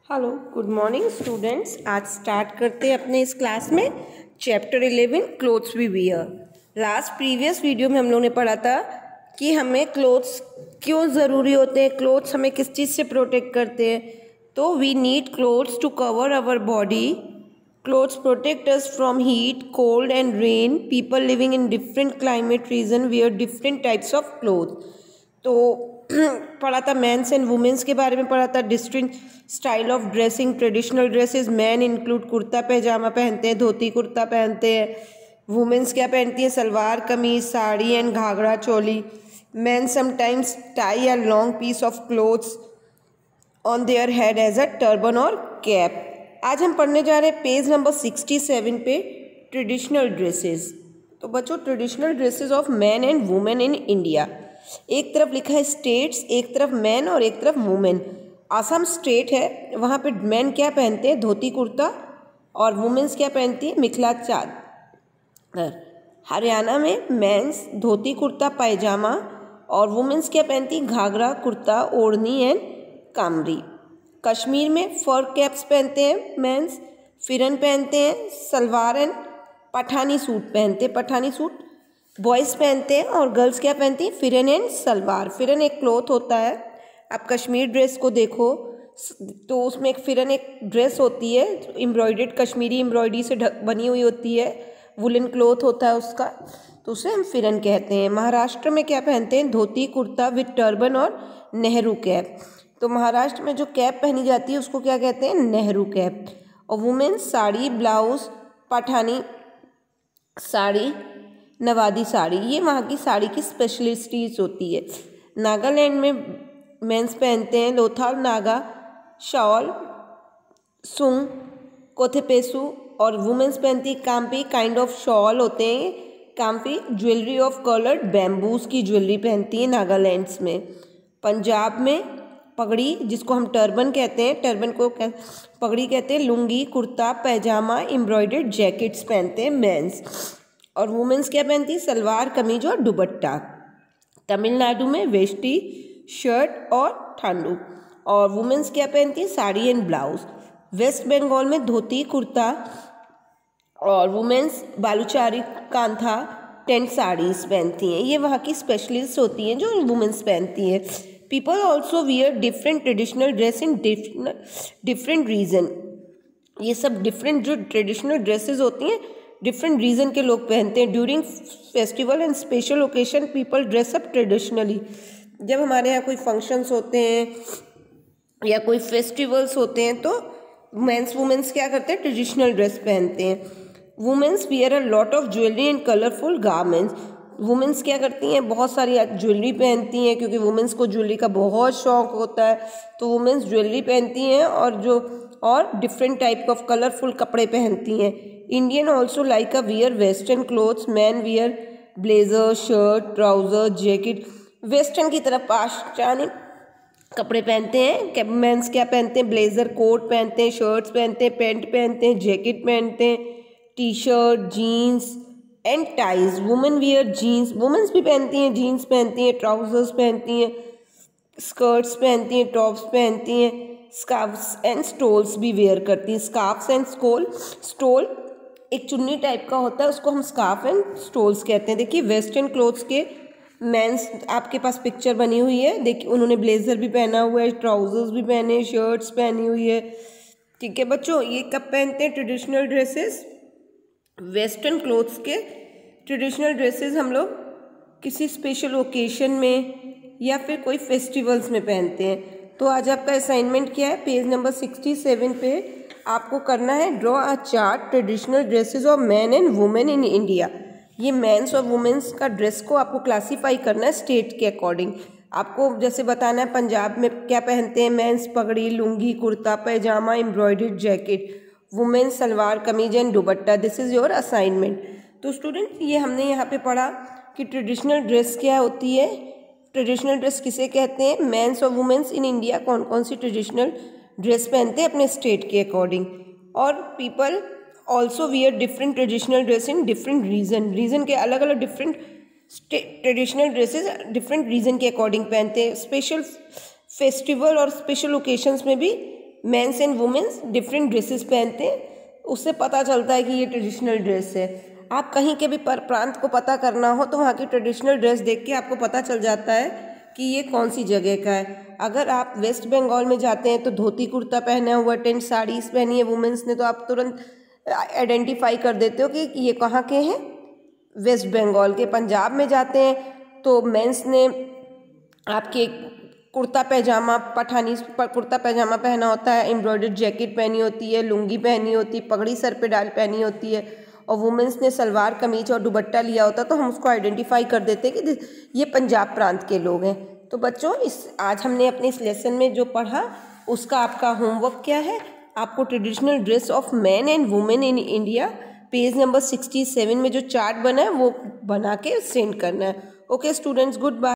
Hello good morning students. आज start करते हैं अपने इस क्लास में chapter 11 clothes we wear. Last previous video में हम लोगों ने पढ़ा था कि हमें क्लोथ्स क्यों ज़रूरी होते हैं, क्लोथ्स हमें किस चीज़ से प्रोटेक्ट करते हैं। तो we need clothes to cover our body. Clothes protect us from heat, cold and rain. People living in different climate region wear different types of cloth. तो पढ़ा था मेंस एंड वुमेन्स के बारे में, पढ़ा था different style of dressing. Traditional dresses man include kurta pyjama पहनते हैं, धोती कुर्ता पहनते हैं। वुमेन्स क्या पहनती हैं? Salwar kameez, sari and ghagra choli. Man sometimes tie a long piece of clothes on their head as a turban और कैप। आज हम पढ़ने जा रहे हैं पेज नंबर 67 पे ट्रेडिशनल ड्रेसेस। तो बच्चों, traditional dresses of man and women in India. एक तरफ लिखा है स्टेट्स, एक तरफ मैन और एक तरफ वुमेन। आसाम स्टेट है, वहाँ पे मैन क्या पहनते हैं? धोती कुर्ता, और वुमेन्स क्या पहनती है? मिथिला चादर। हरियाणा में मेंस धोती कुर्ता पैजामा और वुमेन्स क्या पहनती? घाघरा कुर्ता, ओढ़नी एंड कामरी। कश्मीर में फर कैप्स पहनते हैं मेंस, फिरन पहनते हैं, सलवार एंड पठानी सूट पहनते हैं। पठानी सूट बॉयज़ पहनते हैं और गर्ल्स क्या पहनती हैं? फिरन एंड सलवार। फिरन एक क्लॉथ होता है, आप कश्मीर ड्रेस को देखो तो उसमें एक फिरन एक ड्रेस होती है, एम्ब्रॉयडेड कश्मीरी एम्ब्रॉयडरी से बनी हुई होती है, वुलन क्लॉथ होता है उसका, तो उसे हम फिरन कहते हैं। महाराष्ट्र में क्या पहनते हैं? धोती कुर्ता विद टर्बन और नेहरू कैप। तो महाराष्ट्र में जो कैप पहनी जाती है उसको क्या कहते हैं? नेहरू कैप। और वुमेन साड़ी, ब्लाउज, पठानी साड़ी, नवादी साड़ी, ये वहाँ की साड़ी की स्पेशलिस्टीज होती है। नागालैंड में मेंस पहनते हैं लोथाल नागा शॉल, सुंग, कोथेपेसु, और वुमेन्स पहनती है काम्पी काइंड ऑफ शॉल होते हैं काम्पी। ज्वेलरी ऑफ कलर्ड बैम्बूज की ज्वेलरी पहनती है नागालैंड्स में। पंजाब में पगड़ी, जिसको हम टर्बन कहते हैं, टर्बन को पगड़ी कहते हैं। लुंगी, कुर्ता पैजामा, एम्ब्रॉयडर्ड जैकेट्स पहनते हैं मेंस। और वुमेन्स क्या पहनती है? सलवार कमीज और दुपट्टा। तमिलनाडु में वेष्टी, शर्ट और ठांडू, और वुमेन्स क्या पहनती है? Sari and blouse. West Bengal में धोती कुर्ता और वुमेन्स बालूचारी कांथा टेंट साड़ीज पहनती हैं। ये वहाँ की स्पेशलिस्ट होती हैं जो वुमेन्स पहनती हैं। People also wear different traditional dress in different region. ये सब डिफरेंट जो ट्रेडिशनल ड्रेसेस होती हैं डिफरेंट रीजन के लोग पहनते हैं। During festival and special occasion people dress up traditionally. जब हमारे यहाँ कोई फंक्शंस होते हैं या कोई फेस्टिवल्स होते हैं तो मेंस वुमेन्स क्या करते हैं? ट्रेडिशनल ड्रेस पहनते हैं। Womens wear a lot of jewellery and colourful garments. Womens क्या करती हैं? बहुत सारी ज्वेलरी पहनती हैं, क्योंकि वुमेन्स को ज्वेलरी का बहुत शौक होता है, तो वुमेन्स ज्वेलरी पहनती हैं और डिफरेंट टाइप ऑफ कलरफुल कपड़े पहनती हैं। Indian also like a weird western clothes. Man wear blazer, shirt, trouser, jacket. Western की तरफ पाश्चात्य कपड़े पहनते हैं। मेंस क्या पहनते हैं? ब्लेजर, कोट पहनते हैं, शर्ट्स पहनते हैं, पैंट पहनते हैं, जैकेट पहनते हैं, T shirt, jeans and ties. Women wear jeans, womens भी पहनती हैं, जीन्स पहनती हैं, ट्राउजर्स पहनती हैं, स्कर्ट्स पहनती हैं, टॉप्स पहनती हैं, स्कार्फ्स एंड स्टोल्स भी वेयर करती हैं। स्कार्फ्स एंड स्टोल एक चुन्नी टाइप का होता है, उसको हम स्कार्फ एंड स्टोल्स कहते हैं। देखिए वेस्टर्न क्लोथ्स के मेंस आपके पास पिक्चर बनी हुई है, देखिए उन्होंने ब्लेजर भी पहना हुआ है, ट्राउजर्स भी पहने, शर्ट्स पहनी हुई है। ठीक है बच्चों, ये कब पहनते हैं ट्रेडिशनल ड्रेसेस? वेस्टर्न क्लोथ्स के ट्रेडिशनल ड्रेसेस हम लोग किसी स्पेशल ओकेशन में या फिर कोई फेस्टिवल्स में पहनते हैं। तो आज आपका असाइनमेंट क्या है? पेज नंबर 67 पे आपको करना है draw a chart traditional dresses of man and women in India. ये मेंस और वुमेन्स का ड्रेस को आपको क्लासीफाई करना है स्टेट के अकॉर्डिंग। आपको जैसे बताना है पंजाब में क्या पहनते हैं मेंस? पगड़ी, लुंगी, कुर्ता पैजामा, embroidered jacket. Women salwar kameez and dupatta. This is your assignment. तो स्टूडेंट, ये हमने यहाँ पे पढ़ा कि ट्रेडिशनल ड्रेस क्या होती है, ट्रेडिशनल ड्रेस किसे कहते हैं। मेंस और वुमेन्स इन इंडिया कौन कौन सी ट्रेडिशनल ड्रेस पहनते हैं अपने स्टेट के अकॉर्डिंग। और people also wear different traditional dress in different region के अलग अलग different traditional dresses different region के अकॉर्डिंग पहनते हैं। स्पेशल फेस्टिवल और स्पेशल ओकेशंस में भी mens and womens different dresses पहनते हैं, उससे पता चलता है कि ये ट्रेडिशनल ड्रेस है। आप कहीं के भी प्रांत को पता करना हो तो वहाँ की ट्रेडिशनल ड्रेस देख के आपको पता चल जाता है कि ये कौन सी जगह का है। अगर आप वेस्ट बंगाल में जाते हैं तो धोती कुर्ता पहना हुआ, टेंट साड़ीज़ पहनी है वुमेन्स ने, तो आप तुरंत आइडेंटिफाई कर देते हो कि ये कहाँ के हैं, वेस्ट बंगाल के। पंजाब में जाते हैं तो मेंस ने आपके कुर्ता पैजामा, पठानी कुर्ता पैजामा पहना होता है, एम्ब्रॉयडर्ड जैकेट पहनी होती है, लुंगी पहनी होती है, पगड़ी सर पे डाल पहनी होती है, और वुमेन्स ने सलवार कमीज और दुपट्टा लिया होता है, तो हम उसको आइडेंटिफाई कर देते हैं कि ये पंजाब प्रांत के लोग हैं। तो बच्चों, आज हमने अपने इस लेसन में जो पढ़ा उसका आपका होमवर्क क्या है, आपको traditional dress of man and women in India page number 67 में जो चार्ट बना है वो बना के सेंड करना है। Okay students, good bye.